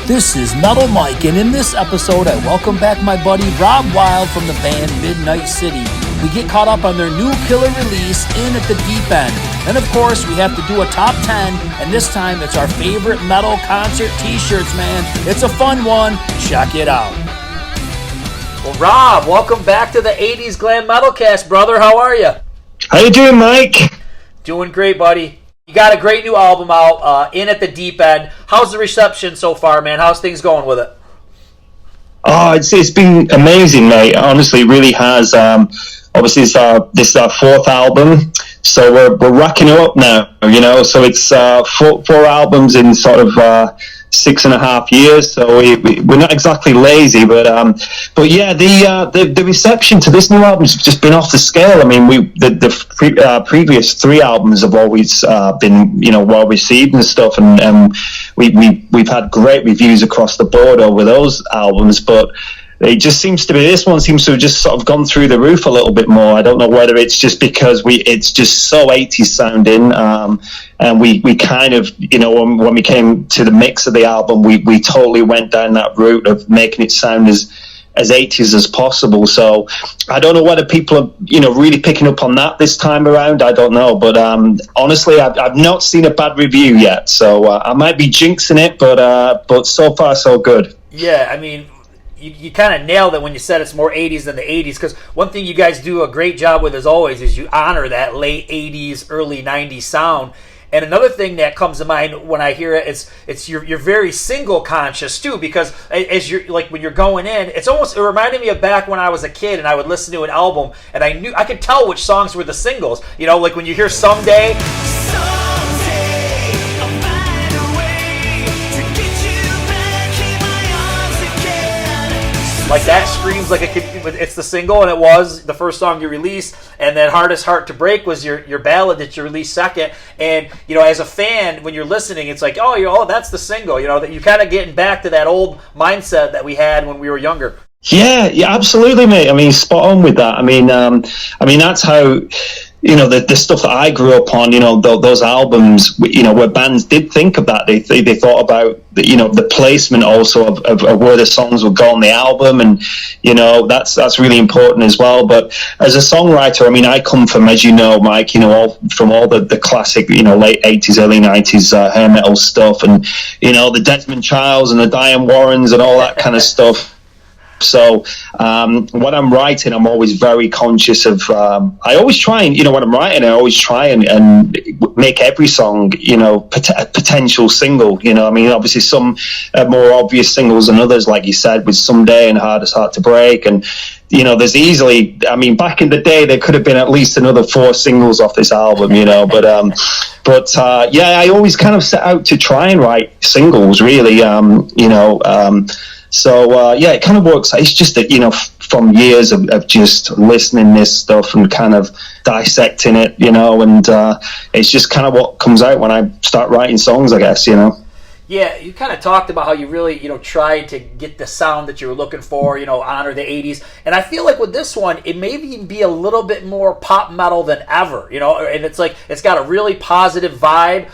This is Metal Mike, and in this episode, I welcome back my buddy Rob Wylde from the band Midnite City. We get caught up on their new killer release, In at the Deep End. And of course, we have to do a top 10, and this time it's our favorite metal concert t-shirts, man. It's a fun one. Check it out. Well, Rob, welcome back to the 80's Glam Metalcast, brother. How are you? How you doing, Mike? Doing great, buddy. You got a great new album out, In at the Deep End. How's the reception so far, man? How's things going with it? Oh, it's been amazing, mate. Honestly, it really has. Obviously, this is our fourth album, so we're racking it up now. You know, so it's four albums in sort of 6.5 years. So we're not exactly lazy, but yeah, the reception to this new album's just been off the scale. I mean, the previous three albums have always been, you know, well received and stuff, and we've had great reviews across the board over those albums, but this one seems to have just sort of gone through the roof a little bit more. I don't know whether it's just because it's just so 80s sounding, and we kind of, you know, when we came to the mix of the album, we totally went down that route of making it sound as 80s as possible. So I don't know whether people are, you know, really picking up on that this time around. I don't know, but honestly, I've not seen a bad review yet, so I might be jinxing it, but so far so good. Yeah, I mean, you kind of nailed it when you said it's more 80s than the 80s, because one thing you guys do a great job with, as always, is you honor that late 80s, early 90s sound. And another thing that comes to mind when I hear it, it's you're very single conscious too, because as you're like when you're going in, it reminded me of back when I was a kid and I would listen to an album and I could tell which songs were the singles. You know, like when you hear Someday. Like that screams like it's the single, and it was the first song you released. And then Hardest Heart to Break was your ballad that you released second. And, you know, as a fan, when you're listening, it's like, oh, that's the single. You know, that you're kind of getting back to that old mindset that we had when we were younger. Yeah, absolutely, mate. I mean, spot on with that. I mean, that's how, you know, the stuff that I grew up on, you know, those albums, you know, where bands did think of that. They thought about, you know, the placement also of where the songs would go on the album, and, you know, that's really important as well. But as a songwriter, I mean, I come from, as you know, Mike, you know, from all the classic, you know, late 80s, early 90s hair metal stuff, and, you know, the Desmond Childs and the Diane Warrens and all that kind of stuff. So when I'm writing, I'm always very conscious of, I always try and, you know, when I'm writing, I always try and make every song, you know, a potential single. You know, I mean, obviously some more obvious singles than others, like you said, with Someday and Hardest Heart to Break. And, you know, there's easily, I mean, back in the day, there could have been at least another 4 singles off this album, you know, but yeah, I always kind of set out to try and write singles, really, you know, so, yeah, it kind of works. It's just that, you know, from years of just listening this stuff and kind of dissecting it, you know, and it's just kind of what comes out when I start writing songs, I guess, you know. Yeah, you kind of talked about how you really, you know, tried to get the sound that you were looking for, you know, honor the 80s. And I feel like with this one, it may even be a little bit more pop metal than ever, you know, and it's like, it's got a really positive vibe.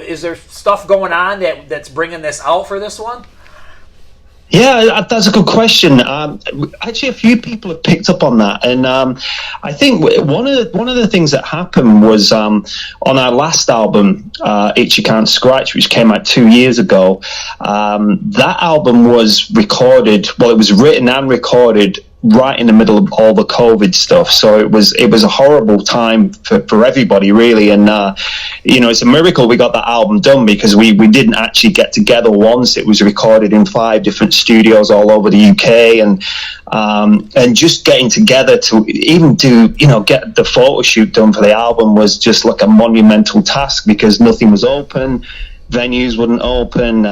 Is there stuff going on that's bringing this out for this one? Yeah, that's a good question. Actually, a few people have picked up on that, and I think one of the things that happened was on our last album, Itch You Can't Scratch, which came out 2 years ago. That album was recorded. Well, it was written and recorded right in the middle of all the COVID stuff, so it was a horrible time for everybody, really. And you know, it's a miracle we got that album done, because we didn't actually get together once. It was recorded in 5 different studios all over the UK, and just getting together to even do, you know, get the photo shoot done for the album was just like a monumental task, because nothing was open. Venues wouldn't open.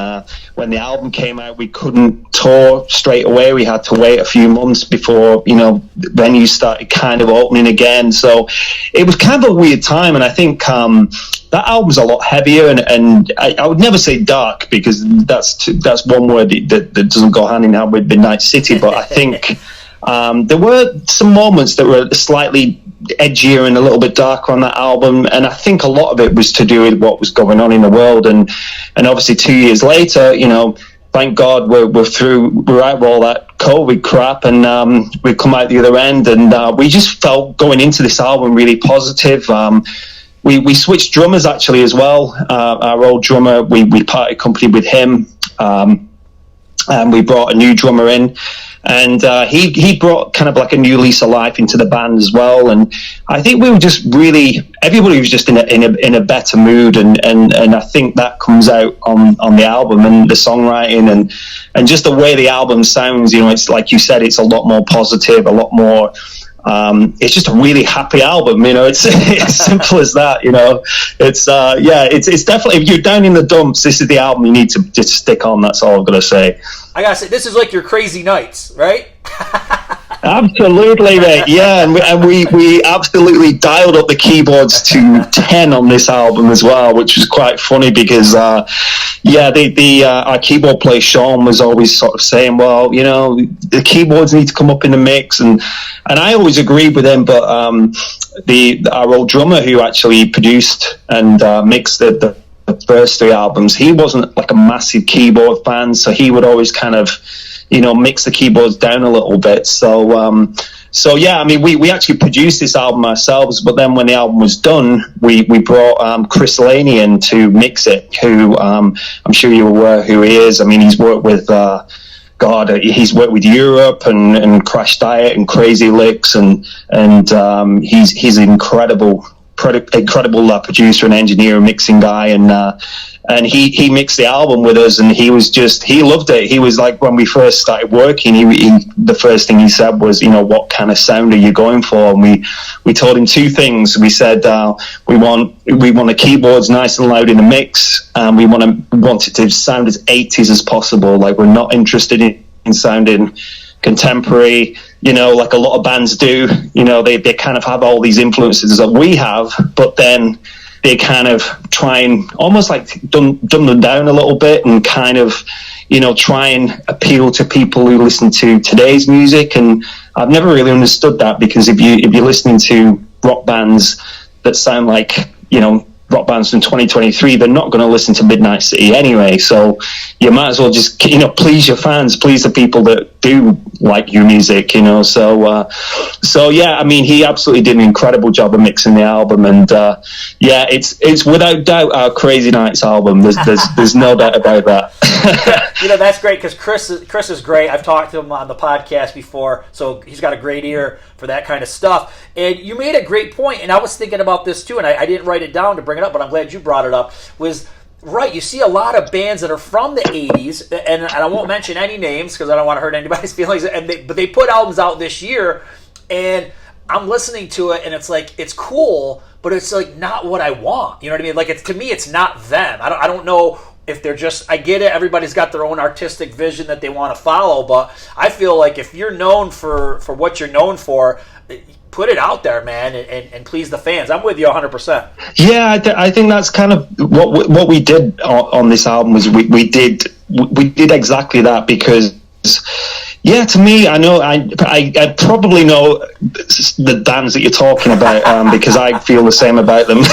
When the album came out, we couldn't tour straight away. We had to wait a few months before, you know, venues started kind of opening again. So it was kind of a weird time. And I think that album's a lot heavier, and I would never say dark, because that's one word that doesn't go hand in hand with Midnite City. But I think there were some moments that were slightly edgier and a little bit darker on that album, and I think a lot of it was to do with what was going on in the world, and obviously 2 years later, you know, thank God we're out of all that COVID crap, and we've come out the other end, and we just felt going into this album really positive. We switched drummers actually as well. Our old drummer, we parted company with him, and we brought a new drummer in, and he brought kind of like a new lease of life into the band as well. And I think we were just really, everybody was just in a better mood, and I think that comes out on the album and the songwriting and just the way the album sounds. You know, it's like you said, it's a lot more positive, a lot more. It's just a really happy album, you know. It's simple as that, you know. It's it's definitely, if you're down in the dumps, this is the album you need to just stick on. That's all I've got to say. I gotta say, this is like your crazy nights, right? Absolutely, mate. Yeah, and we absolutely dialed up the keyboards to 10 on this album as well, which was quite funny because our keyboard player Sean was always sort of saying, well, you know, the keyboards need to come up in the mix, and I always agreed with him, but our old drummer who actually produced and mixed the first 3 albums, he wasn't like a massive keyboard fan, so he would always kind of, you know, mix the keyboards down a little bit. So yeah, I mean, we actually produced this album ourselves, but then when the album was done, we brought Chris Laney in to mix it, who I'm sure you're aware who he is. I mean, he's worked with he's worked with Europe and Crash Diet and Crazy Licks, and he's an incredible producer and engineer and mixing guy, and he mixed the album with us, and he loved it. He was like, when we first started working, the first thing he said was, you know, what kind of sound are you going for? And we told him 2 things. We said we want the keyboards nice and loud in the mix, and we want it to sound as 80s as possible. Like, we're not interested in sounding contemporary, you know, like a lot of bands do. You know, they kind of have all these influences that we have, but then they kind of try and almost like dumb them down a little bit, and kind of, you know, try and appeal to people who listen to today's music. And I've never really understood that, because if you're listening to rock bands that sound like, you know, rock bands from 2023, they're not going to listen to Midnite City anyway. So you might as well just, you know, please your fans, please the people that do like your music, you know. So yeah, I mean, he absolutely did an incredible job of mixing the album, and yeah, it's without doubt our Crazy Nights album. There's no doubt about that. You know, that's great, because Chris is great. I've talked to him on the podcast before, so he's got a great ear for that kind of stuff. And you made a great point, and I was thinking about this too, and I didn't write it down to bring it up, but I'm glad you brought it up. Right, you see a lot of bands that are from the 80s, and I won't mention any names because I don't want to hurt anybody's feelings, but they put albums out this year, and I'm listening to it, and it's like, it's cool, but it's like not what I want. You know what I mean? Like, to me, it's not them. I don't know if they're just, I get it, everybody's got their own artistic vision that they want to follow, but I feel like if you're known for what you're known for, put it out there, man, and please the fans. I'm with you 100%. Yeah, I think that's kind of what we did on this album. Was we did exactly that, because, yeah, to me, I know I probably know the bands that you're talking about, because I feel the same about them.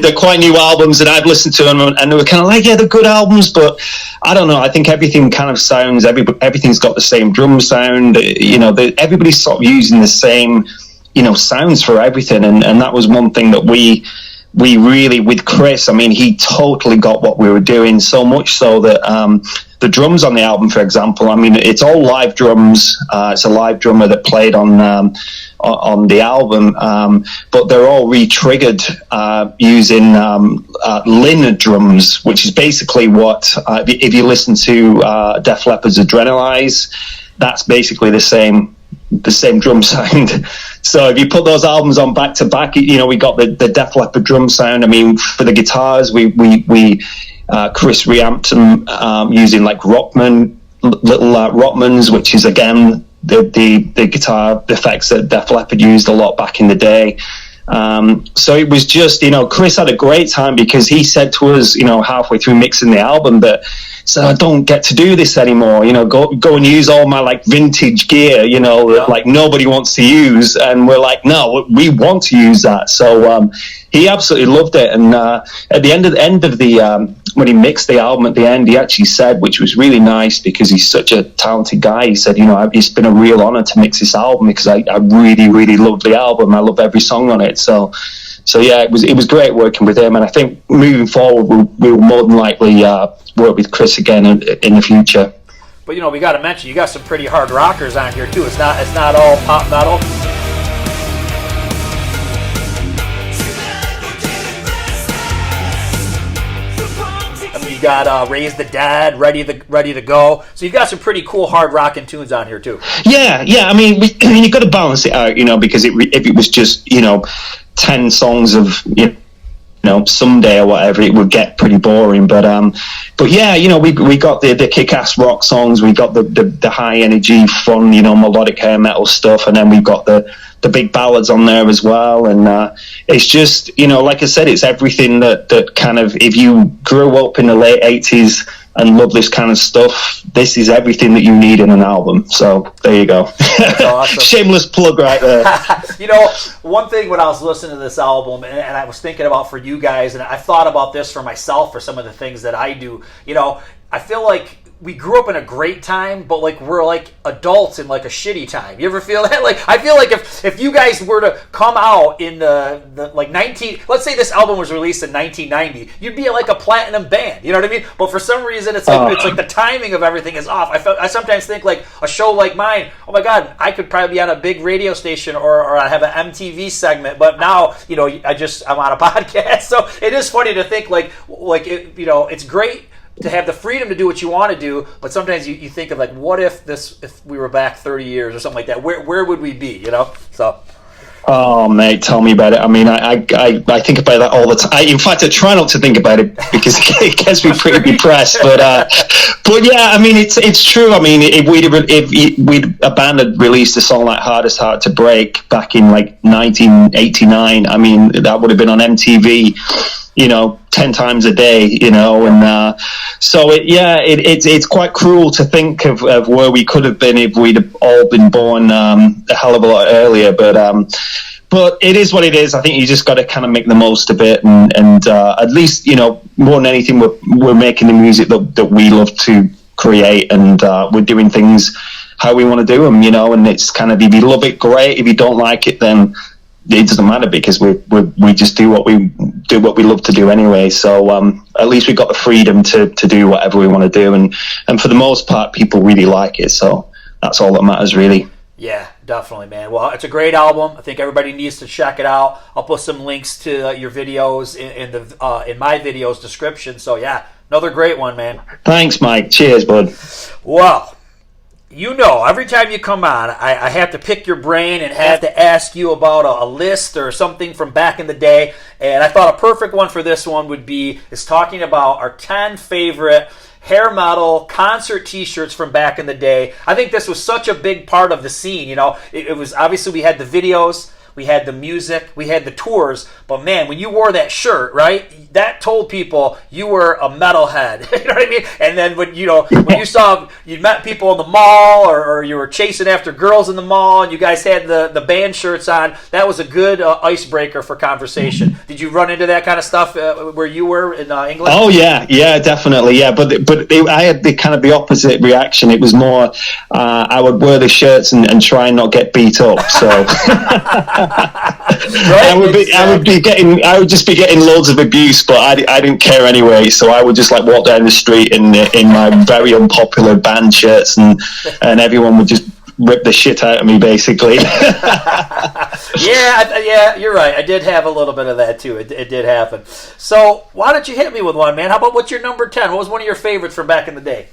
they're quite new albums, and I've listened to them, and they were kind of like, yeah, they're good albums, but I don't know. I think everything kind of sounds, everything's got the same drum sound. You know, everybody's sort of using the same, you know, sounds for everything, and that was one thing that we really, with Chris, I mean, he totally got what we were doing, so much so that the drums on the album, for example, I mean, it's all live drums. It's a live drummer that played on the album, but they're all re-triggered using Lin drums, which is basically what, if you listen to Def Leppard's Adrenalize, that's basically the same drum sound. So if you put those albums on back to back, you know, we got the Def Leppard drum sound. I mean, for the guitars, we Chris reamped them using like little Rockmans, which is again the guitar effects that Def Leppard used a lot back in the day. So it was just, you know, Chris had a great time, because he said to us, you know, halfway through mixing the album, that, so I don't get to do this anymore, you know, go and use all my like vintage gear, you know, that like nobody wants to use. And we're like, no, we want to use that. So he absolutely loved it. And at the end of the he mixed the album at the end, he actually said, which was really nice because he's such a talented guy, he said, it's been a real honor to mix this album because I really, really love the album. I love every song on it. So yeah, it was great working with him, and I think moving forward we'll more than likely work with Chris again in the future. But we got to mention you got some pretty hard rockers on here too. It's not all pop metal. You got Raise the Dead, Ready to Go. So you've got some pretty cool hard rocking tunes on here too. Yeah. I mean, you've got to balance it out, because if it was just 10 songs of Someday or whatever, it would get pretty boring. But yeah, we got the kick-ass rock songs, we got the high energy, fun, melodic hair metal stuff, and then we've got the big ballads on there as well. And it's just, like I said, it's everything that kind of, if you grew up in the late 80s and love this kind of stuff, this is everything that you need in an album. So there you go. Awesome. Shameless plug right there. One thing when I was listening to this album, and I was thinking about for you guys, and I thought about this for myself for some of the things that I do, I feel like we grew up in a great time, but we're adults in a shitty time. You ever feel that? I feel like if you guys were to come out in the 19, let's say this album was released in 1990, you'd be a platinum band. You know what I mean? But for some reason, it's like the timing of everything is off. I sometimes think a show like mine, oh my God, I could probably be on a big radio station or I have an MTV segment. But now, I'm on a podcast, so it is funny to think it's great to have the freedom to do what you want to do, but sometimes you think of what if we were back 30 years or something like that? Where would we be? So. Oh, mate, tell me about it. I mean, I think about that all the time. In fact, I try not to think about it because it gets me pretty depressed. But yeah, I mean, it's true. I mean, if a band had released a song like "Hardest Heart to Break" back in 1989, I mean, that would have been on MTV. 10 times a day, and so it's quite cruel to think of where we could have been if we'd all been born a hell of a lot earlier, but it is what it is. I think you just got to kind of make the most of it, and at least, more than anything, we're making the music that we love to create, and we're doing things how we want to do them, and it's kind of, if you love it, great. If you don't like it, then it doesn't matter because we just do what we love to do anyway. So at least we've got the freedom to do whatever we want to do, and for the most part, people really like it. So that's all that matters, really. Yeah, definitely, man. Well, it's a great album. I think everybody needs to check it out. I'll put some links to your videos in my videos description. So yeah, another great one, man. Thanks, Mike. Cheers, bud. Well, every time you come on, I have to pick your brain and have to ask you about a list or something from back in the day. And I thought a perfect one for this one is talking about our 10 favorite hair metal concert t-shirts from back in the day. I think this was such a big part of the scene. It was obviously, we had the videos, we had the music, we had the tours, but man, when you wore that shirt, right, that told people you were a metalhead. You know what I mean? And then when you met people in the mall or you were chasing after girls in the mall and you guys had the band shirts on, that was a good icebreaker for conversation. Did you run into that kind of stuff where you were in England? Oh yeah, definitely, yeah. But I had the opposite reaction. It was more I would wear the shirts and try and not get beat up. So. Right? I would just be getting loads of abuse, but I didn't care anyway. So I would just walk down the street in my very unpopular band shirts, and everyone would just rip the shit out of me, basically. Yeah, you're right. I did have a little bit of that too. It did happen. So why don't you hit me with one, man? How about what's your number 10? What was one of your favorites from back in the day?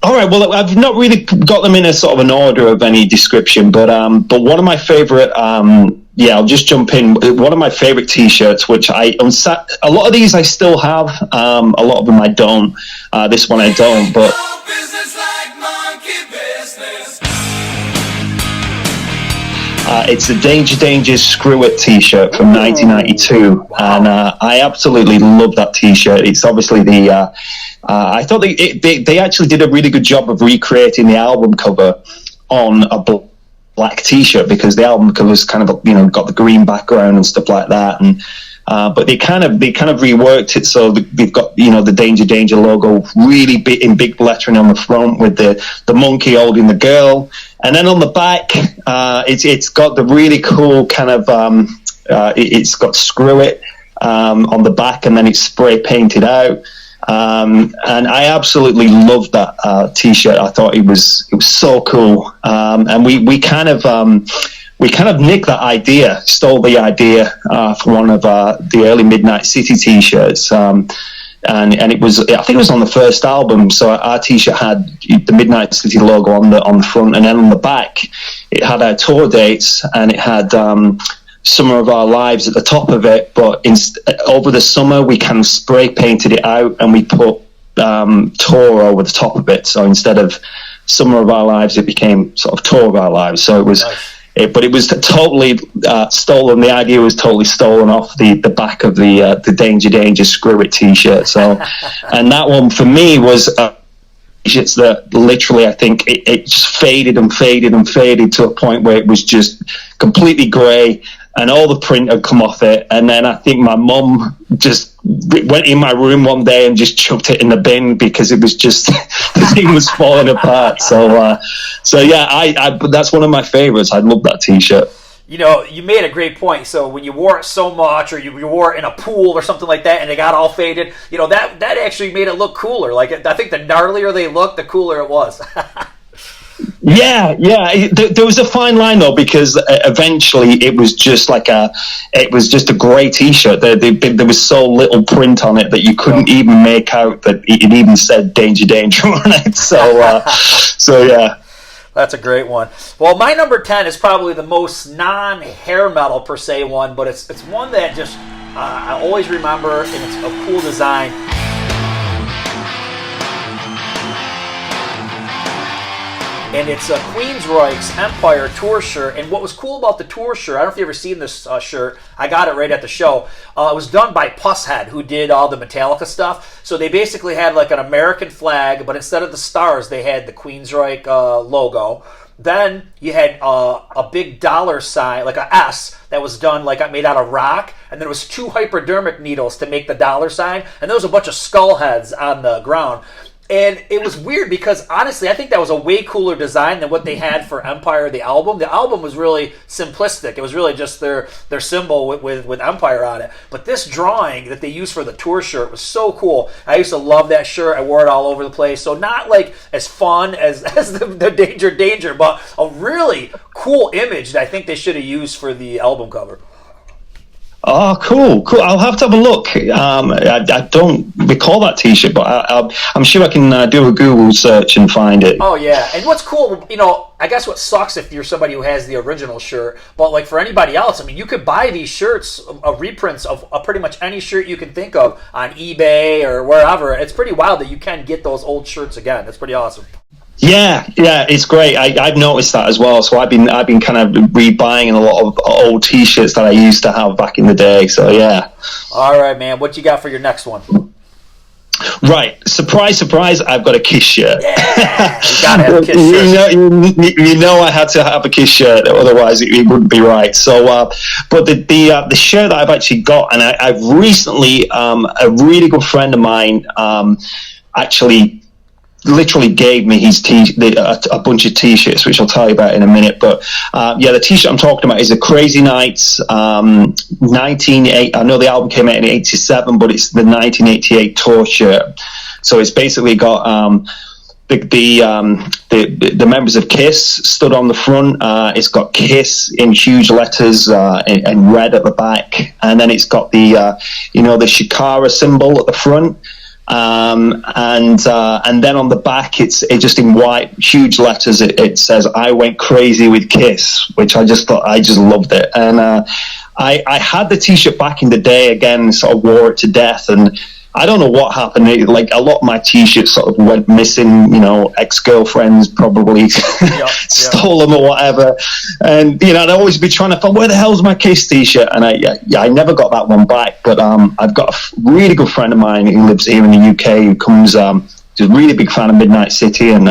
All right. Well, I've not really got them in a sort of an order of any description, but one of my favorite, I'll just jump in. One of my favorite T-shirts, which a lot of these I still have, a lot of them I don't. This one I don't, but. It's the Danger Screw It T-shirt from 1992, and I absolutely love that T-shirt. It's obviously I thought they actually did a really good job of recreating the album cover on a black T-shirt, because the album cover's kind of got the green background and stuff like that, and but they kind of reworked it so they've got the Danger logo really big in big lettering on the front with the monkey holding the girl, and then on the back it's got the really cool kind of it's got Screw It on the back, and then it's spray painted out. And I absolutely loved that T-shirt. I thought it was so cool, and we kind of nicked that idea, stole the idea from one of the early Midnite City T-shirts, and it was, I think it was on the first album. So our T-shirt had the Midnite City logo on the front, and then on the back it had our tour dates, and it had Summer of Our Lives at the top of it, but over the summer we kind of spray painted it out and we put Tour over the top of it. So instead of Summer of Our Lives, it became sort of Tour of Our Lives. So it was, nice. But it was totally stolen. The idea was totally stolen off the back of the Danger Screw It T-shirt. So, and that one for me was T-shirts that literally, I think it just faded and faded and faded to a point where it was just completely grey, and all the print had come off it. And then I think my mum just went in my room one day and just chucked it in the bin because it was just the thing was falling apart. So yeah, I that's one of my favorites. I love that T-shirt. You made a great point. So when you wore it so much, or you wore it in a pool or something like that, and it got all faded, that actually made it look cooler. Like, I think the gnarlier they looked, the cooler it was. Yeah. There was a fine line though, because eventually it was just a grey T-shirt. There was so little print on it that you couldn't even make out that it even said Danger on it. So yeah. That's a great one. Well, my number 10 is probably the most non-hair metal per se one, but it's one that just I always remember, and it's a cool design. And it's a Queensryche's Empire tour shirt. And what was cool about the tour shirt, I don't know if you've ever seen this shirt. I got it right at the show. It was done by Pushead, who did all the Metallica stuff. So they basically had like an American flag, but instead of the stars, they had the Queensryche logo. Then you had a big dollar sign, like a S, that was done like made out of rock. And there was 2 hypodermic needles to make the dollar sign. And there was a bunch of skull heads on the ground. And it was weird because, honestly, I think that was a way cooler design than what they had for Empire, the album. The album was really simplistic. It was really just their symbol with Empire on it. But this drawing that they used for the tour shirt was so cool. I used to love that shirt. I wore it all over the place. So not like as fun as the Danger, but a really cool image that I think they should have used for the album cover. Oh, cool. I'll have to have a look. I don't recall that T-shirt, but I'm sure I can do a Google search and find it. Oh, yeah. And what's cool, I guess what sucks if you're somebody who has the original shirt, but like for anybody else, you could buy these shirts, reprints of pretty much any shirt you can think of on eBay or wherever. It's pretty wild that you can get those old shirts again. That's pretty awesome. Yeah, it's great. I've noticed that as well. So I've been kind of rebuying a lot of old T-shirts that I used to have back in the day. So yeah. All right, man. What you got for your next one? Right, surprise! I've got a Kiss shirt. Yeah, you gotta have a Kiss shirt. You know, I had to have a Kiss shirt, otherwise it wouldn't be right. So, but the shirt that I've actually got, and I've recently, a really good friend of mine, actually literally gave me his a bunch of T-shirts, which I'll tell you about in a minute. But the T-shirt I'm talking about is a Crazy Nights 1988. I know the album came out in '87, but it's the 1988 tour shirt. So it's basically got the members of Kiss stood on the front. It's got Kiss in huge letters in red at the back, and then it's got the the Shikara symbol at the front. And then on the back it's just in white huge letters it says "I went crazy with Kiss," which I just loved it. And I had the T-shirt back in the day, again sort of wore it to death, and I don't know what happened. Like a lot of my T-shirts sort of went missing. Ex-girlfriends probably stole them or whatever. And I'd always be trying to find, where the hell's my Kiss T-shirt? And I never got that one back. But I've got a really good friend of mine who lives here in the UK who comes. He's a really big fan of Midnite City and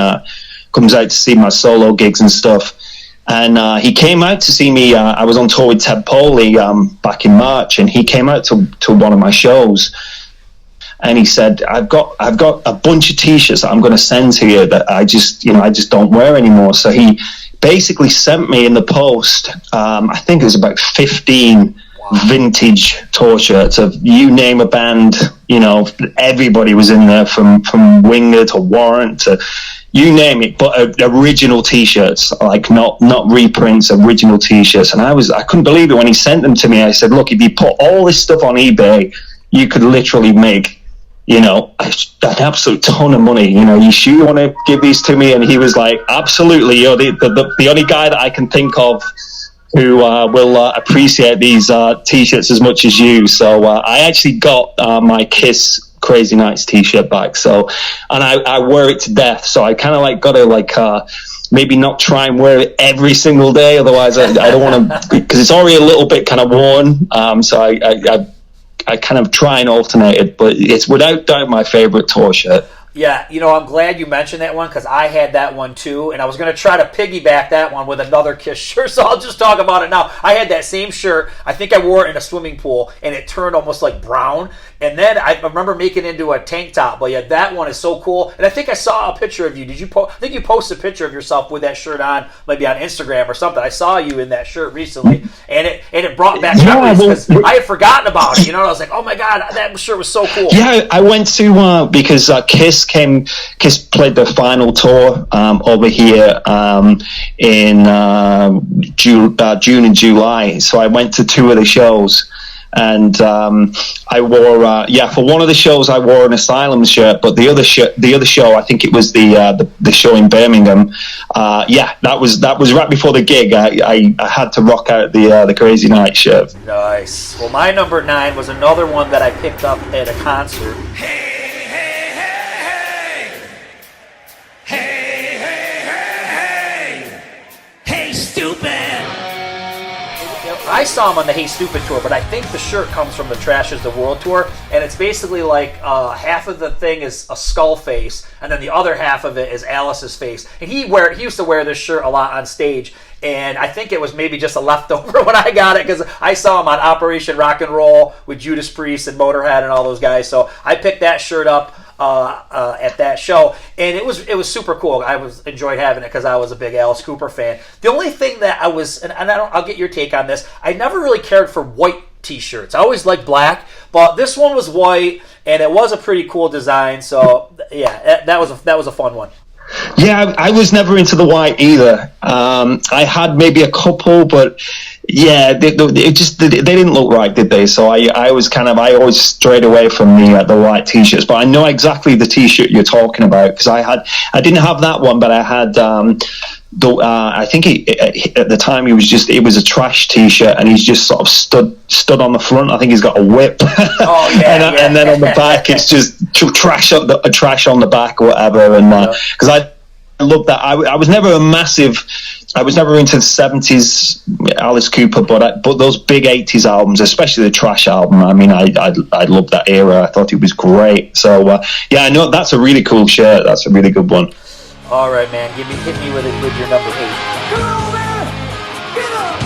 comes out to see my solo gigs and stuff. And he came out to see me. I was on tour with Ted Poley back in March, and he came out to one of my shows. And he said, "I've got a bunch of T-shirts that I'm going to send to you that I just don't wear anymore." So he basically sent me in the post. I think it was about 15 vintage tour shirts of you name a band. Everybody was in there from Winger to Warrant to you name it, but original T-shirts, like not reprints, original T-shirts. And I couldn't believe it when he sent them to me. I said, "Look, if you put all this stuff on eBay, you could literally make, an absolute ton of money. You sure you want to give these to me?" And he was like, "Absolutely. You're the only guy that I can think of who will appreciate these T-shirts as much as you." So I actually got my Kiss Crazy Nights T-shirt back. So, and I wear it to death. So I kind of got to maybe not try and wear it every single day. Otherwise, I don't want to, because it's already a little bit kind of worn. So I kind of try and alternate it, but it's without doubt my favorite tour shirt. Yeah, I'm glad you mentioned that one because I had that one too, and I was going to try to piggyback that one with another Kiss shirt, so I'll just talk about it now. I had that same shirt. I think I wore it in a swimming pool, and it turned almost like brown, and then I remember making it into a tank top. But yeah, that one is so cool, and I think I saw a picture of you. Did you I think you posted a picture of yourself with that shirt on, maybe on Instagram or something. I saw you in that shirt recently, and it brought back memories because I had forgotten about it. I was like, oh my god, that shirt was so cool. Yeah, I went to because Kiss played their final tour over here in June and July. So I went to 2 of the shows, and I wore for one of the shows I wore an Asylum shirt, but the other show, I think it was the show in Birmingham. That was right before the gig. I had to rock out the Crazy Night shirt. Nice. Well, my number 9 was another one that I picked up at a concert. I saw him on the Hey Stupid tour, but I think the shirt comes from the Trash Is the World tour, and it's basically like half of the thing is a skull face, and then the other half of it is Alice's face. And he used to wear this shirt a lot on stage, and I think it was maybe just a leftover when I got it, because I saw him on Operation Rock and Roll with Judas Priest and Motorhead and all those guys, so I picked that shirt up at that show, and it was super cool. I enjoyed having it because I was a big Alice Cooper fan. The only thing that I was, and I'll get your take on this, I never really cared for white T-shirts. I always liked black, but this one was white, and it was a pretty cool design. So yeah, that was a fun one. Yeah, I was never into the white either. I had maybe a couple, but yeah, they didn't look right, did they? So I always strayed away from the white T-shirts. But I know exactly the T-shirt you're talking about, because I didn't have that one, but I had I think at the time it was a Trash T-shirt, and he's just sort of stood on the front. I think he's got a whip. Oh yeah, and then on the back it's just trash on the back or whatever. And because I love that. I was never into the 70s Alice Cooper, but those big 80s albums, especially the Trash album, I mean, I loved that era. I thought it was great. So I know that's a really cool shirt. That's a really good one. All right, man. Hit me with your number 8. Come on, man! Get up!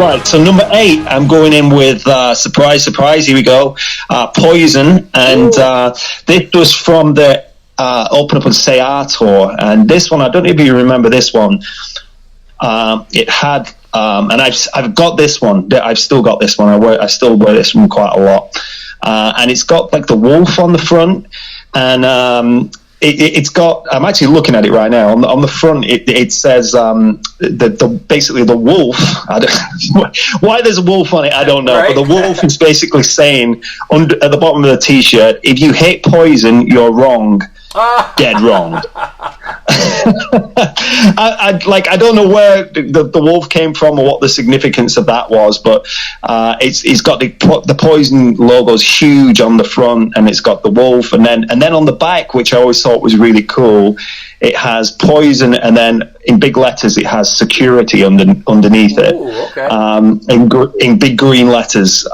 Right, so number 8, I'm going in with surprise, here we go. Poison, and this was from the Open Up and Say Our tour, and this one, I don't know if you remember this one. It had, and I've got this one. I've still got this one. I still wear this one quite a lot, and it's got like the wolf on the front. And it's got. I'm actually looking at it right now. On the front, it says basically the wolf. Why there's a wolf on it, I don't know. Right? But the wolf is basically saying at the bottom of the T-shirt, "If you hate Poison, you're wrong." Dead wrong. I don't know where the wolf came from or what the significance of that was, but it's got the Poison logo's huge on the front, and it's got the wolf, and then on the back, which I always thought was really cool, it has Poison, and then in big letters it has security underneath it. Ooh, okay. In big green letters.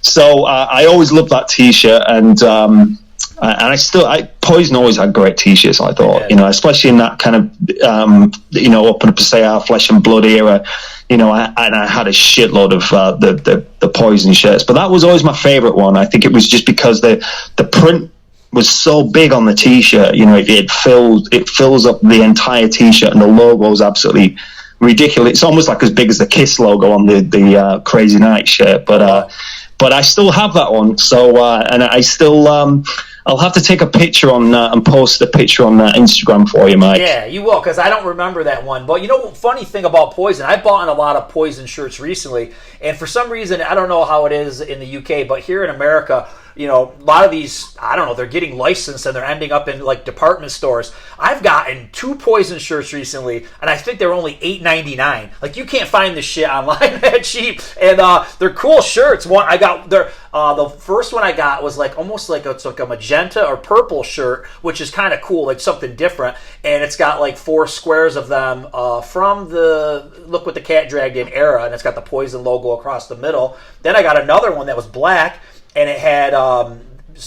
So I always loved that T-shirt, and And Poison always had great t-shirts, I thought, especially in that kind of, Open Up to Say Our Flesh and Blood era, and I had a shitload of the Poison shirts, but that was always my favorite one. I think it was just because the print was so big on the t-shirt, it fills up the entire t-shirt, and the logo is absolutely ridiculous. It's almost like as big as the Kiss logo on the Crazy Night shirt, but I still have that one. So and I still I'll have to take a picture on and post a picture on Instagram for you, Mike. Yeah, you will, because I don't remember that one. But funny thing about Poison, I bought in a lot of Poison shirts recently, and for some reason, I don't know how it is in the UK, but here in America, a lot of these, I don't know, they're getting licensed and they're ending up in like department stores. I've gotten 2 Poison shirts recently, and I think they're only $8.99. Like, you can't find this shit online that cheap, and they're cool shirts. The first one I got was like almost like it's like a magenta or purple shirt, which is kind of cool, like something different, and it's got like 4 squares of them from the Look What the Cat Dragged In era, and it's got the Poison logo across the middle. Then I got another one that was black, and it had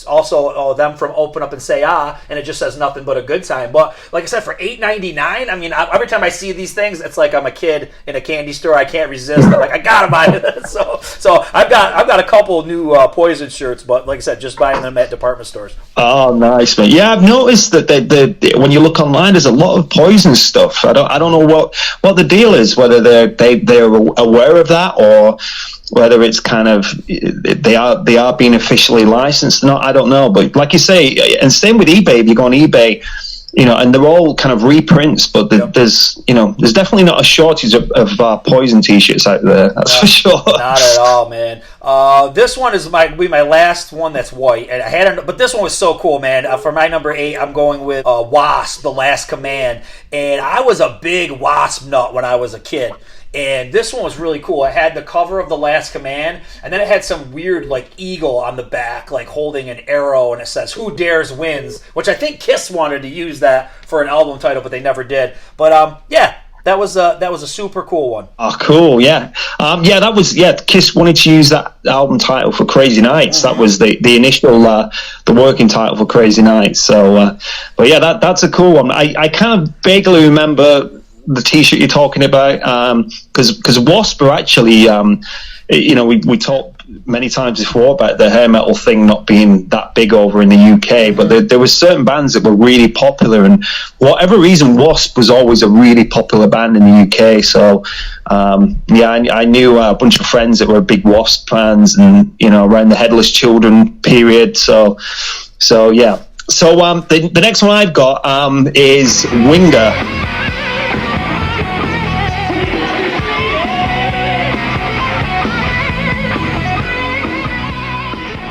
also them from Open Up and Say Ah, and it just says Nothing But a Good Time. But like I said, for $8.99, I mean, every time I see these things, it's like I'm a kid in a candy store. I can't resist. I'm like, I gotta buy this. So I've got a couple new Poison shirts, but like I said, just buying them at department stores. Oh, nice, man. Yeah, I've noticed that when you look online, there's a lot of Poison stuff. I don't know what the deal is, whether they're aware of that, or whether it's kind of they are being officially licensed or not, I don't know. But like you say, and same with eBay, if you go on eBay, and they're all kind of reprints, but there's definitely not a shortage of Poison t-shirts out there, that's for sure. Not at all, man. This one is my last one that's white, and but this one was so cool, man. For my number 8, I'm going with W.a.sp, The Last Command, and I was a big W.a.sp nut when I was a kid. And this one was really cool. It had the cover of The Last Command, and then it had some weird, like, eagle on the back, like, holding an arrow, and it says, "Who Dares Wins," which I think Kiss wanted to use that for an album title, but they never did. But, that was a super cool one. Oh, cool, yeah. Kiss wanted to use that album title for Crazy Nights. Mm-hmm. That was the initial, the working title for Crazy Nights. So, but yeah, that's a cool one. I kind of vaguely remember the t-shirt you're talking about, because W.a.sp are actually, we talked many times before about the hair metal thing not being that big over in the UK, but there were certain bands that were really popular, and for whatever reason, W.a.sp was always a really popular band in the UK. So I knew a bunch of friends that were big W.a.sp fans, and around the Headless Children period. So yeah. So the next one I've got is Winger.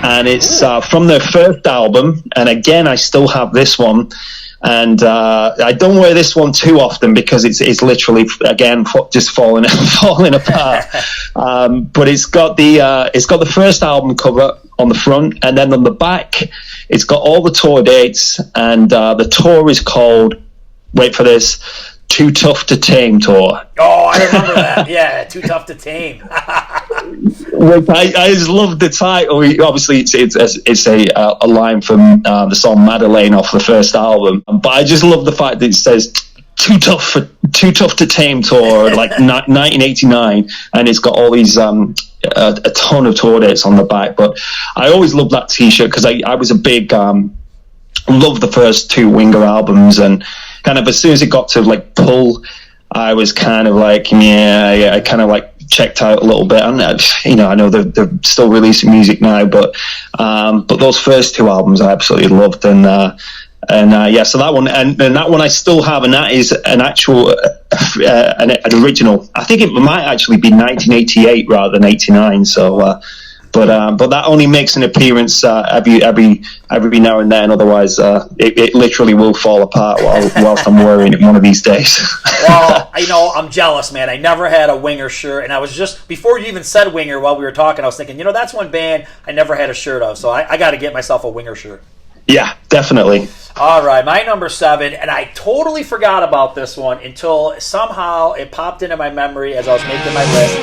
And it's from their first album, and again, I still have this one, and I don't wear this one too often because it's literally again just falling apart. But it's got the first album cover on the front, and then on the back, it's got all the tour dates, and the tour is called, wait for this, Too Tough to Tame tour. Oh, I remember that. Yeah, Too Tough to Tame. I just love the title. Obviously, it's a line from the song Madeleine off the first album, but I just love the fact that it says Too Tough to Tame tour, like 1989, and it's got all these a ton of tour dates on the back. But I always loved that T-shirt because I was a big loved the first 2 Winger albums, and kind of as soon as it got to like Pull, I was kind of like I kind of like checked out a little bit, and I know they're still releasing music now, but those first 2 albums I absolutely loved, so that one, and that one I still have, and that is an actual an original. I think it might actually be 1988 rather than 89. So but that only makes an appearance every now and then. Otherwise, it literally will fall apart whilst I'm wearing it one of these days. Well, I'm jealous, man. I never had a Winger shirt, and I was just, before you even said Winger, while we were talking, I was thinking, that's one band I never had a shirt of, so I got to get myself a Winger shirt. Yeah, definitely. All right, my number 7, and I totally forgot about this one until somehow it popped into my memory as I was making my list.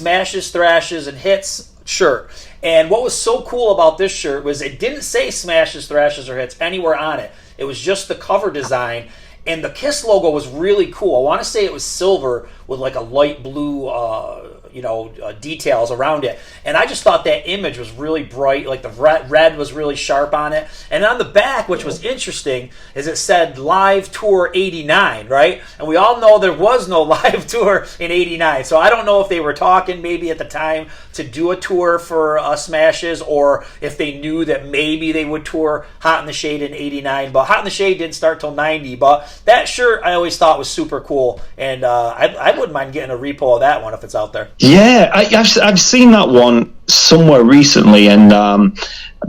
Smashes, Thrashes, and Hits shirt. And what was so cool about this shirt was it didn't say Smashes, Thrashes, or Hits anywhere on it. It was just the cover design. And the Kiss logo was really cool. I want to say it was silver with like a light blue, details around it. And I just thought that image was really bright. Like the red was really sharp on it. And on the back, which was interesting, is it said Live Tour 89, right? And we all know there was no live tour in 89. So I don't know if they were talking maybe at the time to do a tour for Smashes, or if they knew that maybe they would tour Hot in the Shade in 89. But Hot in the Shade didn't start till 90. But that shirt I always thought was super cool. And I wouldn't mind getting a repo of that one if it's out there. Yeah, I've seen that one somewhere recently, and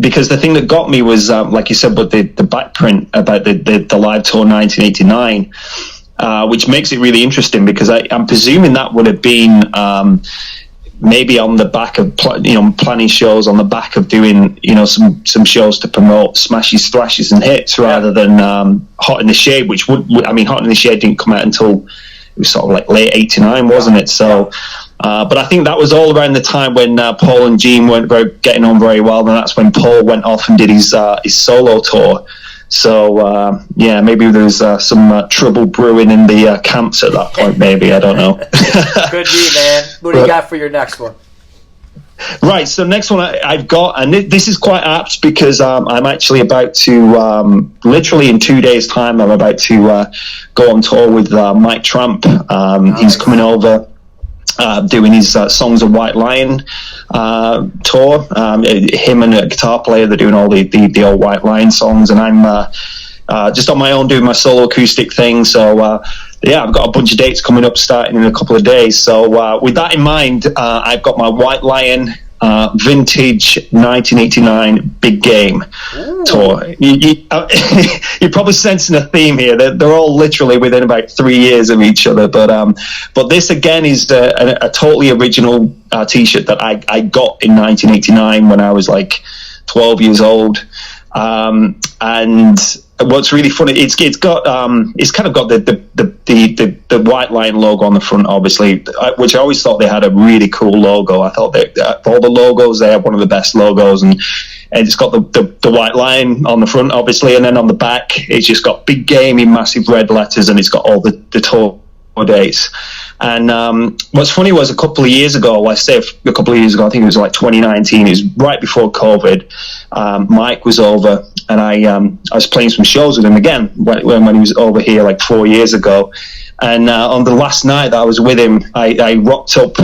because the thing that got me was, like you said, but the back print about the live tour 1989, which makes it really interesting, because I'm presuming that would have been maybe on the back of planning shows, on the back of doing some shows to promote Smashes, Thrashes, and Hits, rather than Hot in the Shade, which Hot in the Shade didn't come out until it was sort of like late 89, wasn't it? So. But I think that was all around the time when Paul and Gene weren't getting on very well, and that's when Paul went off and did his solo tour. So maybe there was some trouble brewing in the camps at that point. Maybe, I don't know. Could be, man. What do you got for your next one? Right, so next one I've got, and this is quite apt because I'm actually about to, literally in 2 days' time, I'm about to go on tour with Mike Tramp. He's coming over. Doing his Songs of White Lion tour. Him and a guitar player, they're doing all the old White Lion songs, and I'm just on my own doing my solo acoustic thing. So I've got a bunch of dates coming up starting in a couple of days. So with that in mind, I've got my White Lion vintage 1989 Big Game tour. You're probably sensing a theme here. They're all literally within about 3 years of each other, but this again is a totally original t-shirt that I got in 1989 when I was like 12 years old. And what's really funny, it's kind of got the White Lion logo on the front, obviously, which I always thought they had a really cool logo. I thought all the logos, they have one of the best logos, and it's got the White Lion on the front, obviously, and then on the back it's just got Big Game in massive red letters, and it's got all the tour dates. And what's funny was a couple of years ago, I think it was like 2019, it was right before COVID, Mike was over, and I was playing some shows with him again when he was over here like 4 years ago. And on the last night that I was with him, I rocked up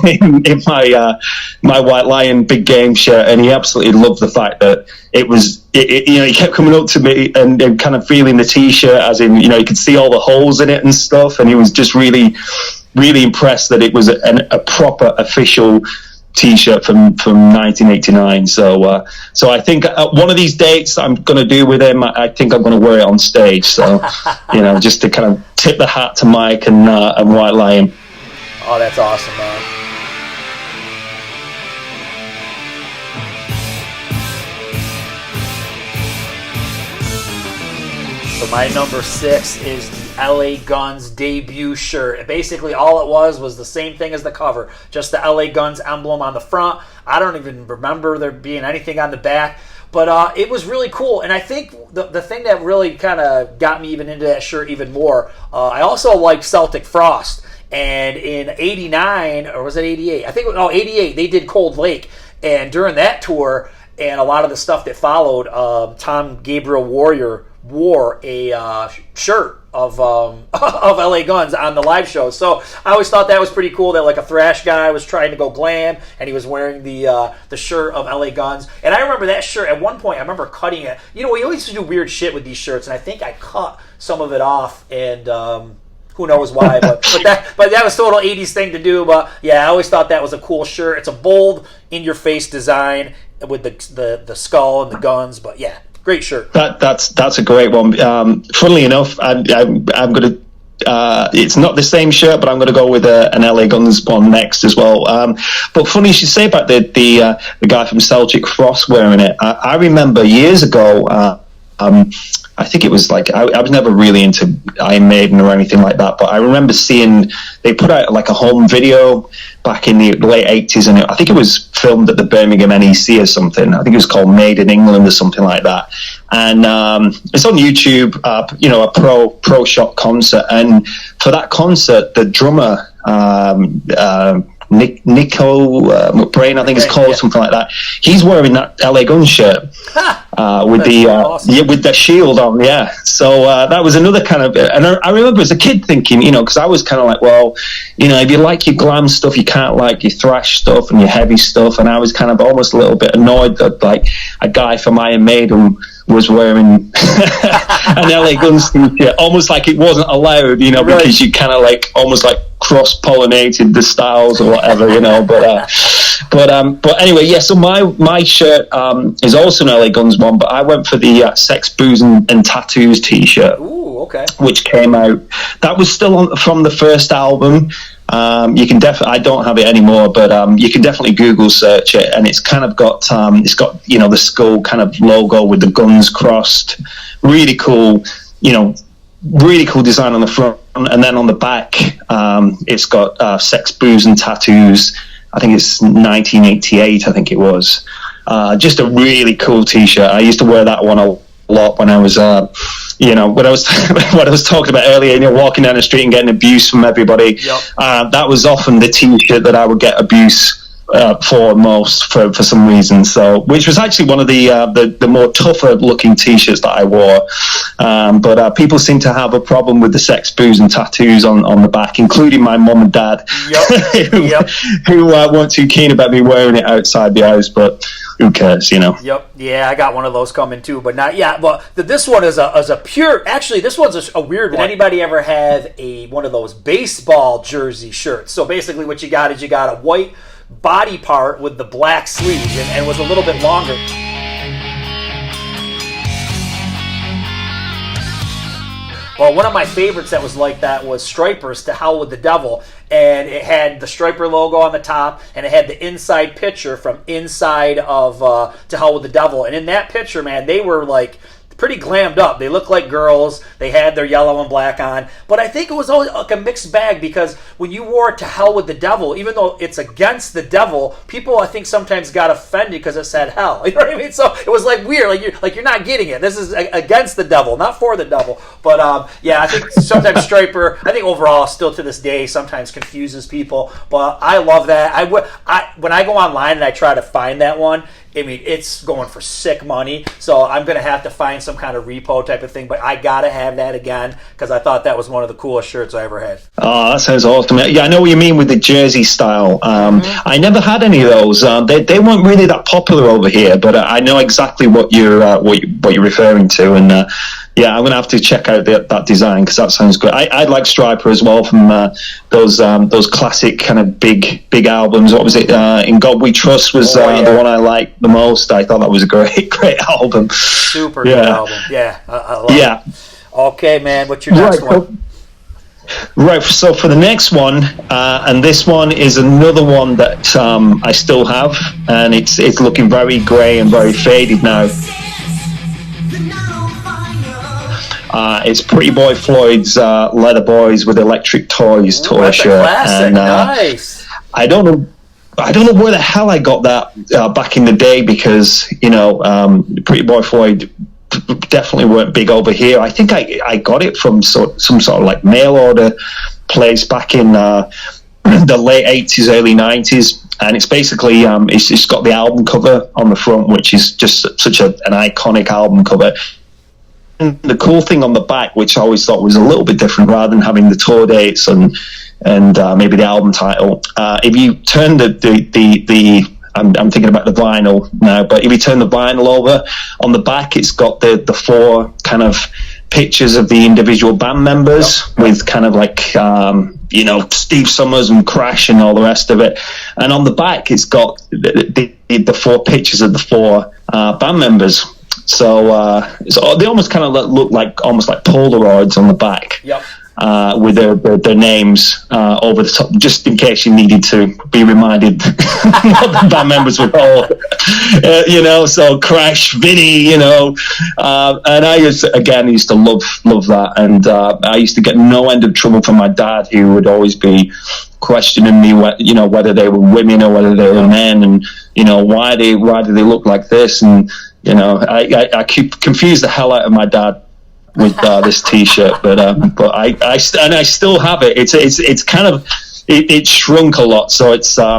in my White Lion Big Game shirt, and he absolutely loved the fact that he kept coming up to me and kind of feeling the t-shirt, as in, you could see all the holes in it and stuff, and he was just really, really impressed that it was a proper official t-shirt from 1989. So I think one of these dates I'm going to do with him, I think I'm going to wear it on stage. So just to kind of tip the hat to Mike and White Lion. Oh, that's awesome, man. So my number 6 is the LA Guns debut shirt. Basically, all it was the same thing as the cover, just the LA Guns emblem on the front. I don't even remember there being anything on the back, but it was really cool. And I think the thing that really kind of got me even into that shirt even more, I also like Celtic Frost. And in 89, or was it 88? I think, 88, they did Cold Lake. And during that tour, and a lot of the stuff that followed, Tom Gabriel Warrior wore a shirt of LA Guns on the live show. So I always thought that was pretty cool, that like a thrash guy was trying to go glam, and he was wearing the shirt of LA Guns. And I remember that shirt at one point, I remember cutting it. We always do weird shit with these shirts, and I think I cut some of it off, and who knows why, but that was total 80s thing to do. But yeah, I always thought that was a cool shirt. It's a bold, in-your-face design with the skull and the guns, but yeah, great shirt. That's a great one. Funnily enough, I'm going to. It's not the same shirt, but I'm going to go with an LA Guns one next as well. But funny you should say about the guy from Celtic Frost wearing it. I remember years ago. I think it was like I was never really into Iron Maiden or anything like that, but I remember seeing they put out like a home video back in the late 80s, and I think it was filmed at the Birmingham NEC or something. I think it was called Made in England or something like that. And it's on YouTube, a pro shot concert. And for that concert, the drummer, Nico McBrain, I think it's called, something like that. He's wearing that LA Guns shirt with the awesome. With the shield on. Yeah, so that was another kind of. And I remember as a kid thinking, because I was kind of like, well, if you like your glam stuff, you can't like your thrash stuff and your heavy stuff. And I was kind of almost a little bit annoyed that like a guy from Iron Maiden was wearing an LA Guns t-shirt, almost like it wasn't allowed, right. Because you kind of like almost like cross-pollinated the styles or whatever, But anyway, yeah. So my shirt is also an LA Guns one, but I went for the Sex, Booze, and Tattoos t-shirt. Ooh, okay. Which came out. That was still from the first album. You can definitely. I don't have it anymore, but you can definitely Google search it, and it's kind of got the skull kind of logo with the guns crossed. Really cool, really cool design on the front, and then on the back, it's got Sex, Booze, and Tattoos. I think it's 1988. I think it was just a really cool T-shirt. I used to wear that one a lot when I was when I was what I was talking about earlier, walking down the street and getting abuse from everybody. Yep. That was often the T-shirt that I would get abuse for some reason. So, which was actually one of the more tougher looking T-shirts that I wore. But people seem to have a problem with the Sex, Booze, and Tattoos on the back, including my mum and dad, who weren't too keen about me wearing it outside the house. But who cares, Yep. Yeah, I got one of those coming too, but not. Yeah, well, this one is a pure. Actually, this one's a weird one. Did anybody ever have one of those baseball jersey shirts? So basically, what you got is a white body part with the black sleeves, and was a little bit longer. Well, one of my favorites that was like that was Striper's To Hell with the Devil, and it had the Striper logo on the top, and it had the inside picture from inside of To Hell with the Devil, and in that picture, man, they were like pretty glammed up. They looked like girls. They had their yellow and black on. But I think it was always like a mixed bag, because when you wore it To Hell with the Devil, even though it's against the devil, people I think sometimes got offended because it said hell. You know what I mean? So it was like weird. Like you're not getting it. This is against the devil, not for the devil. But yeah, I think sometimes Striper, I think overall still to this day sometimes confuses people. But I love that. When I go online and I try to find that one, I mean, it's going for sick money, so I'm going to have to find some kind of repo type of thing, but I got to have that again, because I thought that was one of the coolest shirts I ever had. Oh, that sounds awesome. Yeah, I know what you mean with the jersey style. I never had any of those. They weren't really that popular over here, but I know exactly what you're referring to, and yeah, I'm going to have to check out that design, because that sounds good. I like Striper as well, from those classic kind of big albums. What was it? In God We Trust was the one I liked the most. I thought that was a great album. Super good album. Yeah, I love it. Okay, man, what's your next one? Right, so for the next one, and this one is another one that I still have, and it's looking very grey and very faded now. It's Pretty Boy Floyd's Leather Boys with Electric Toys tour shirt. Classic. And nice. I don't know where the hell I got that back in the day, because Pretty Boy Floyd definitely weren't big over here. I think I got it from some sort of like mail order place back in the late 80s, early 90s, and it's basically it's got the album cover on the front, which is just such an iconic album cover. The cool thing on the back, which I always thought was a little bit different, rather than having the tour dates and maybe the album title, if you turn I'm thinking about the vinyl now, but if you turn the vinyl over, on the back it's got the four kind of pictures of the individual band members, with kind of like Steve Summers and Crash and all the rest of it, and on the back it's got the four pictures of the four band members. So they almost kind of look like almost like Polaroids on the back. Yep. With their names over the top, just in case you needed to be reminded what the band members were called. So Crash, Vinny, and I used to love that, and I used to get no end of trouble from my dad, who would always be questioning me, whether they were women or whether they were men, and why do they look like this, and I keep confused the hell out of my dad with this T-shirt, but I still have it. It's kind of it shrunk a lot, so it's a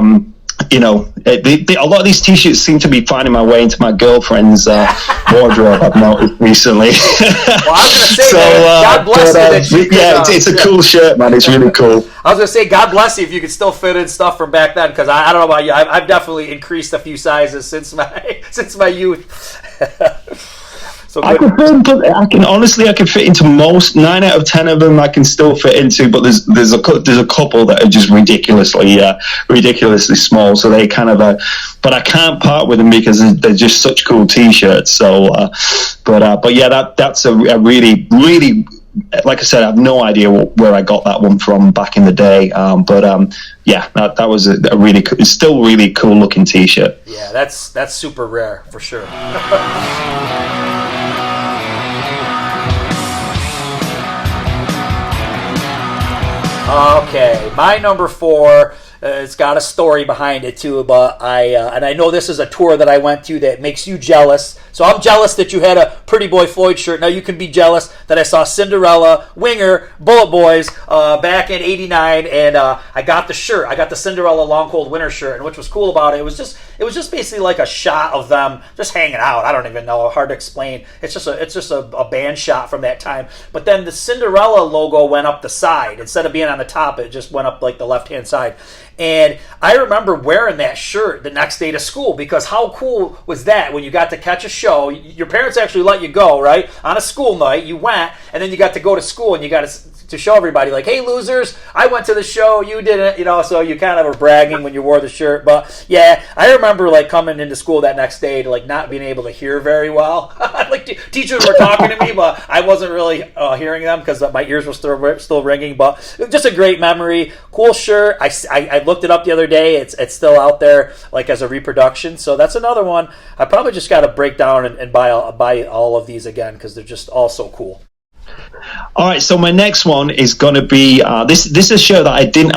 lot of these T-shirts seem to be finding my way into my girlfriend's wardrobe. I've noticed recently. Well, I was going to say, God bless you. It's a cool shirt, man. It's really cool. I was going to say, God bless you if you could still fit in stuff from back then, because I don't know about you, I've definitely increased a few sizes since my youth. So I can fit into most. 9 out of 10 of them I can still fit into, but there's a couple that are just ridiculously small. So they kind of but I can't part with them because they're just such cool T-shirts. So, but yeah, that's a really, really, like I said, I have no idea where I got that one from back in the day. Yeah, that was a really cool, it's still really cool looking T-shirt. Yeah, that's super rare for sure. Okay, my number 4, it's got a story behind it too, but I know this is a tour that I went to that makes you jealous. So I'm jealous that you had a Pretty Boy Floyd shirt. Now you can be jealous that I saw Cinderella, Winger, Bullet Boys back in '89, and I got the shirt. I got the Cinderella Long Cold Winter shirt, and which was cool about it, it was just basically like a shot of them just hanging out. I don't even know, hard to explain. It's just a band shot from that time. But then the Cinderella logo went up the side instead of being on the top. It just went up like the left hand side. And I remember wearing that shirt the next day to school, because how cool was that when you got to catch a show? Your parents actually let you go, right? On a school night, you went, and then you got to go to school and you got to show everybody, like, hey, losers, I went to the show, you didn't, so you kind of were bragging when you wore the shirt. But yeah, I remember like coming into school that next day to like not being able to hear very well. Like teachers were talking to me, but I wasn't really hearing them because my ears were still ringing. But just a great memory, cool shirt. I looked it up the other day. It's still out there like as a reproduction. So that's another one. I probably just got to break down and buy all of these again because they're just all so cool. All right, so my next one is going to be this is a shirt that I didn't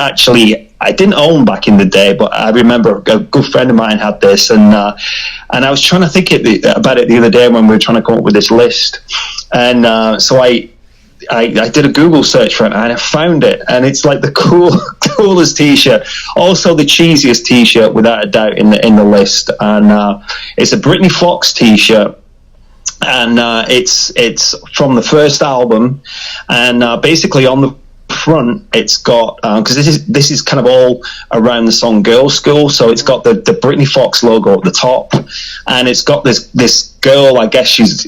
own back in the day, but I remember a good friend of mine had this, and I was trying to think about it the other day when we were trying to come up with this list, and so I did a Google search for it and I found it, and it's like the coolest T-shirt, also the cheesiest T-shirt without a doubt in the list, and it's a Britney Fox T-shirt. And it's from the first album, and basically on the front it's got because this is kind of all around the song Girl School, so it's got the Britney Fox logo at the top, and it's got this girl, I guess she's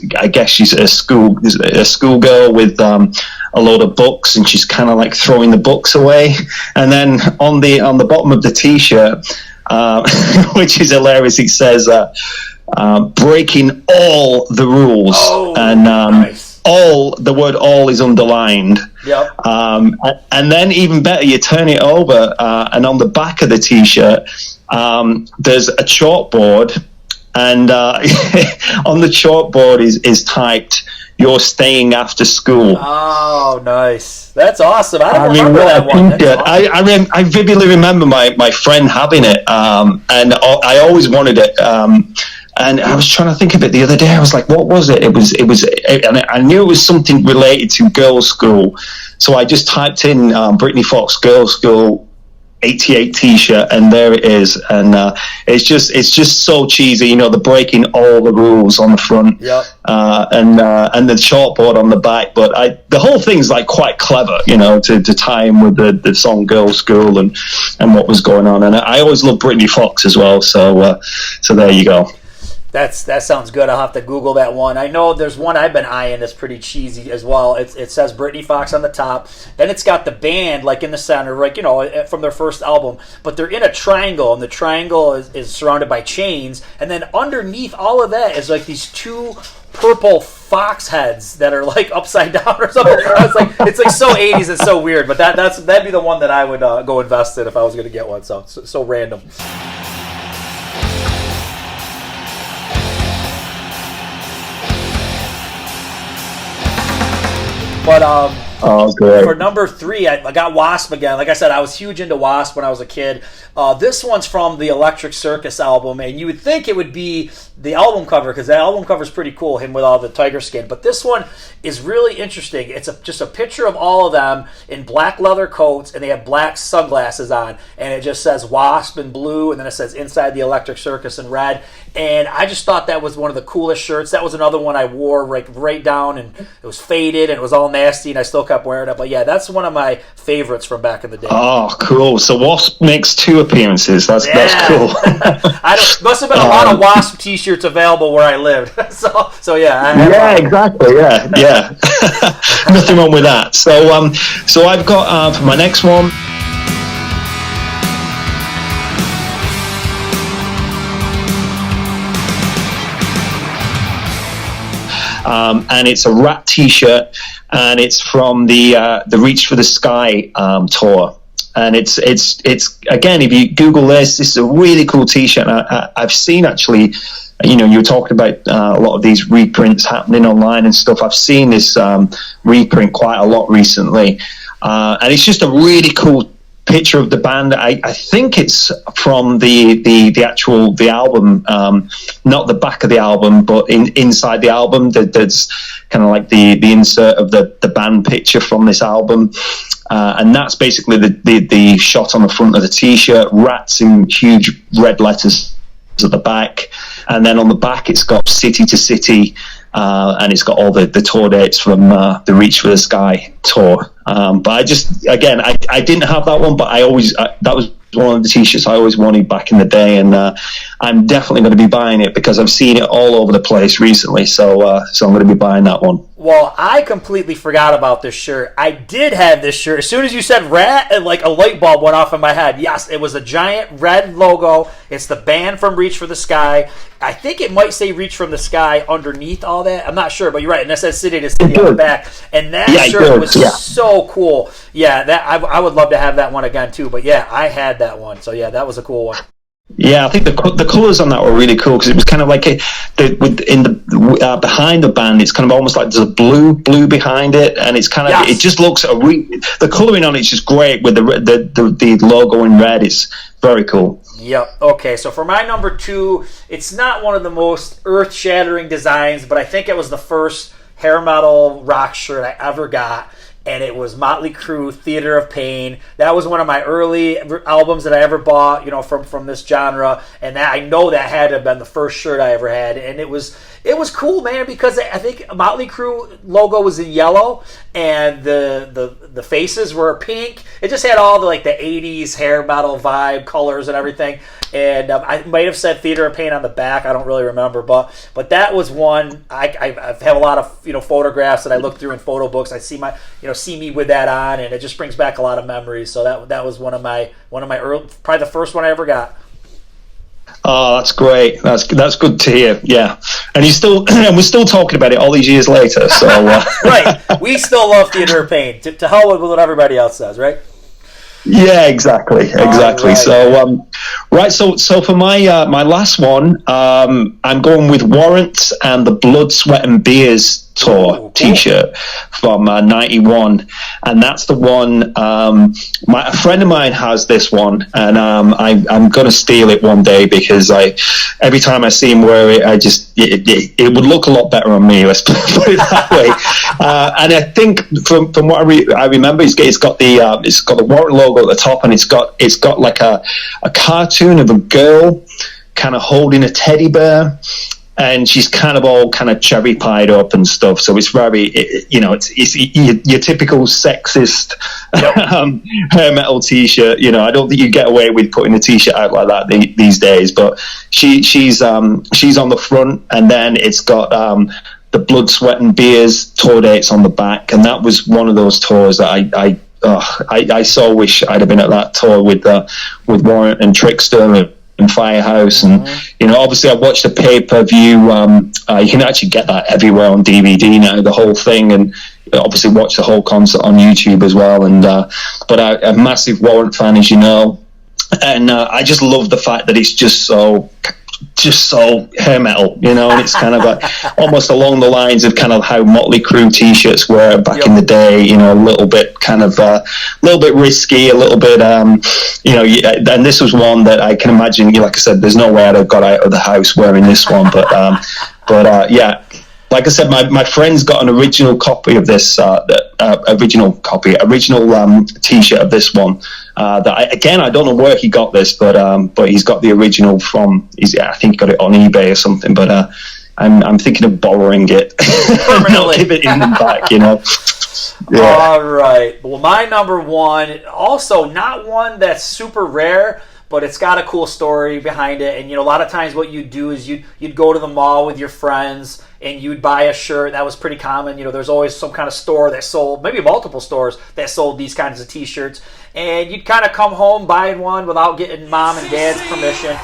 a schoolgirl with a load of books, and she's kind of like throwing the books away, and then on the bottom of the T-shirt, which is hilarious, it says breaking all the rules, and nice. The word all is underlined. Yep. And then even better, you turn it over, and on the back of the T-shirt, there's a chalkboard, and on the chalkboard is typed, "You're staying after school." Oh, nice! That's awesome. I don't remember that one. Awesome. I vividly remember my friend having it, and I always wanted it. And I was trying to think of it the other day. I was like, what was it? It was, and I knew it was something related to Girls' School. So I just typed in Britney Fox Girls' School 88 T-shirt, and there it is. And it's just so cheesy, the breaking all the rules on the front, yep. And the chalkboard on the back. But the whole thing's like quite clever, to tie in with the song Girls' School and what was going on. And I always love Britney Fox as well. So there you go. That sounds good. I'll have to Google that one. I know there's one I've been eyeing that's pretty cheesy as well. It says Britney Fox on the top. Then it's got the band like in the center, like from their first album. But they're in a triangle, and the triangle is surrounded by chains. And then underneath all of that is like these two purple fox heads that are like upside down or something. It's like so 80s and so weird. But that'd be the one that I would go invest in if I was going to get one. So random. But Oh, great. For number 3, I got W.a.sp again. Like I said, I was huge into W.a.sp when I was a kid. This one's from the Electric Circus album, and you would think it would be the album cover, because the album cover is pretty cool, him with all the tiger skin. But this one is really interesting. It's just a picture of all of them in black leather coats, and they have black sunglasses on, and it just says W.a.sp in blue, and then it says Inside the Electric Circus in red. And I just thought that was one of the coolest shirts. That was another one I wore right down, and it was faded, and it was all nasty, and I still kept wearing it. But yeah, that's one of my favorites from back in the day. Oh, cool. So W.a.sp makes 2 appearances. That's cool. Must have been a lot of W.a.sp t-shirts available where I lived. so yeah. Exactly. Yeah. Nothing wrong with that. So I've got for my next one. And it's a Rat t-shirt, and it's from the Reach for the Sky tour. And it's again, if you Google this is a really cool t-shirt. I've seen, actually, you were talking about a lot of these reprints happening online and stuff. I've seen this reprint quite a lot recently, and it's just a really cool picture of the band. I think it's from the actual album, not the back of the album, but inside the album. That's kind of like the insert of the band picture from this album. And that's basically the shot on the front of the t-shirt. Rats in huge red letters at the back, and then on the back it's got City to City, and it's got all the tour dates from the Reach for the Sky tour. But I didn't have that one, but that was one of the t-shirts I always wanted back in the day, and I'm definitely going to be buying it because I've seen it all over the place recently. So I'm going to be buying that one. Well, I completely forgot about this shirt. I did have this shirt. As soon as you said rat, and like a light bulb went off in my head. Yes, it was a giant red logo. It's the band from Reach for the Sky. I think it might say Reach from the Sky underneath all that. I'm not sure, but you're right. And it says City to City on the back. And that shirt was so cool. Yeah, that I would love to have that one again too. But yeah, I had that one. So yeah, that was a cool one. Yeah, I think the colours on that were really cool, because it was kind of like behind the band, it's kind of almost like there's a blue behind it, and it's kind of it just looks the colouring on it's just great with the logo in red. It's very cool. Yep. Okay, so for my number 2, it's not one of the most earth-shattering designs, but I think it was the first hair metal rock shirt I ever got. And it was Motley Crue, Theater of Pain. That was one of my early albums that I ever bought, from this genre. And that, I know that had to have been the first shirt I ever had. And it was cool, man, because I think Motley Crue logo was in yellow, and the faces were pink. It just had all the 80s hair metal vibe, colors and everything. And I might have said Theater of Pain on the back. I don't really remember, but that was one. I have a lot of photographs that I look through in photo books. I see me with that on, and it just brings back a lot of memories. So that was one of my early, probably the first one I ever got. Oh, that's great. That's good to hear. Yeah, and we're still talking about it all these years later. So right, we still love Theater of Pain. To hell with what everybody else says, right? Yeah, exactly. Right. So for my last one, I'm going with Warrant and the Blood, Sweat and Beers tour t-shirt from 91, and that's the one. A friend of mine has this one, and I'm gonna steal it one day, because every time I see him wear it, it would look a lot better on me, let's put it that way. And I think from what I remember, it's got the Warrant logo at the top, and it's got like a cartoon of a girl kind of holding a teddy bear, and she's kind of all kind of cherry pied up and stuff. So it's very, it's your typical sexist hair metal t-shirt. I don't think you get away with putting a t-shirt out like that these days. But she's on the front, and then it's got the Blood, Sweat and Beers tour dates on the back, and that was one of those tours that I so wish I'd have been at that tour with Warrant and Trickster and Firehouse, and obviously I watched the pay-per-view. You can actually get that everywhere on DVD now, the whole thing, and obviously watch the whole concert on YouTube as well. And but I'm a massive Warrant fan, as you know, and I just love the fact that it's just so just so hair metal, you know, and it's kind of almost along the lines of kind of how Motley Crue t-shirts were back in the day, you know, a little bit kind of a little bit risky, a little bit you know, and this was one that I can imagine, like I said, there's no way I'd have got out of the house wearing this one, but yeah, like I said, my friend's got an original copy of this, original t-shirt of this one. I don't know where he got this, but he's got the original from. I think he got it on eBay or something. But I'm thinking of borrowing it, not give it in back, you know. Yeah. All right. Well, my number one, also not one that's super rare, but it's got a cool story behind it. And, you know, a lot of times what you'd do is you'd go to the mall with your friends and you'd buy a shirt. That was pretty common. You know, there's always some kind of store that sold, maybe multiple stores that sold these kinds of t-shirts. And you'd kind of come home buying one without getting mom and dad's permission.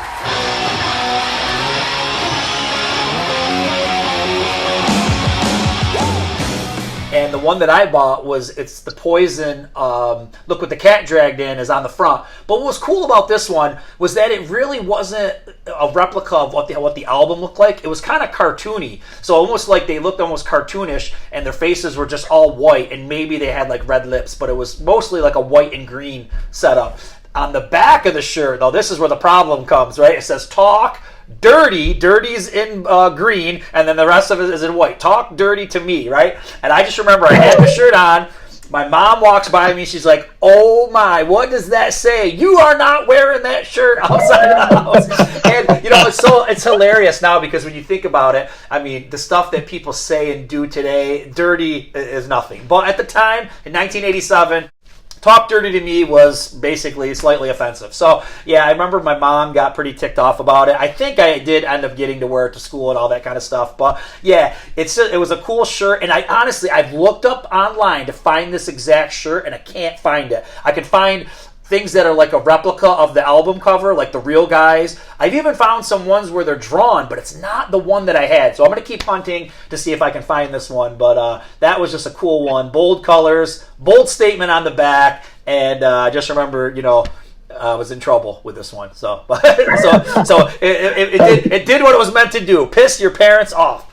And the one that I bought it's the Poison, Look What the Cat Dragged In is on the front. But what was cool about this one was that it really wasn't a replica of what the album looked like. It was kind of cartoony. So almost like they looked almost cartoonish and their faces were just all white and maybe they had like red lips, but it was mostly like a white and green setup. On the back of the shirt, though, this is where the problem comes, right? It says Talk Dirty. Dirty's in green, and then the rest of it is in white. Talk dirty to me, right? And I just remember I had the shirt on. My mom walks by me. She's like, "Oh my, what does that say? You are not wearing that shirt outside of the house." And you know, it's hilarious now because when you think about it, I mean, the stuff that people say and do today, dirty is nothing. But at the time, in 1987. Talk dirty to me was basically slightly offensive. So, yeah, I remember my mom got pretty ticked off about it. I think I did end up getting to wear it to school and all that kind of stuff. But, yeah, it was a cool shirt. And I've looked up online to find this exact shirt, and I can't find it. I can find things that are like a replica of the album cover, like the real guys. I've even found some ones where they're drawn, but it's not the one that I had. So I'm going to keep hunting to see if I can find this one. But that was just a cool one. Bold colors, bold statement on the back, and I just remember, you know, I was in trouble with this one. So it did what it was meant to do. Piss your parents off.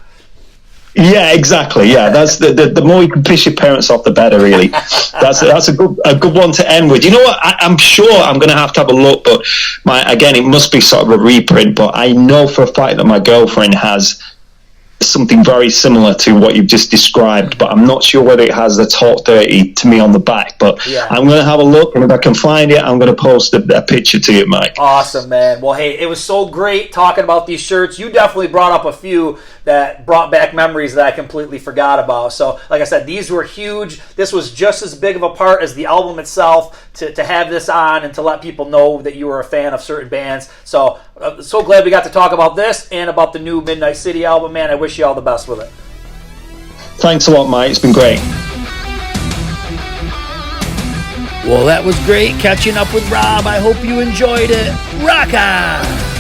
Yeah, exactly. Yeah, that's the more you can piss your parents off, the better. Really, that's a good one to end with. You know what? I'm sure I'm going to have a look, but it must be sort of a reprint. But I know for a fact that my girlfriend has something very similar to what you've just described, but I'm not sure whether it has the Talk Dirty to me on the back. But yeah. I'm going to have a look, and if I can find it, I'm going to post a picture to you, Mike. Awesome, man. Well, hey, it was so great talking about these shirts. You definitely brought up a few that brought back memories that I completely forgot about. So, like I said, these were huge. This was just as big of a part as the album itself to have this on and to let people know that you were a fan of certain bands. So, so glad we got to talk about this and about the new Midnite City album, man. I wish you all the best with it. Thanks a lot, Mike. It's been great. Well, that was great catching up with Rob. I hope you enjoyed it. Rock on!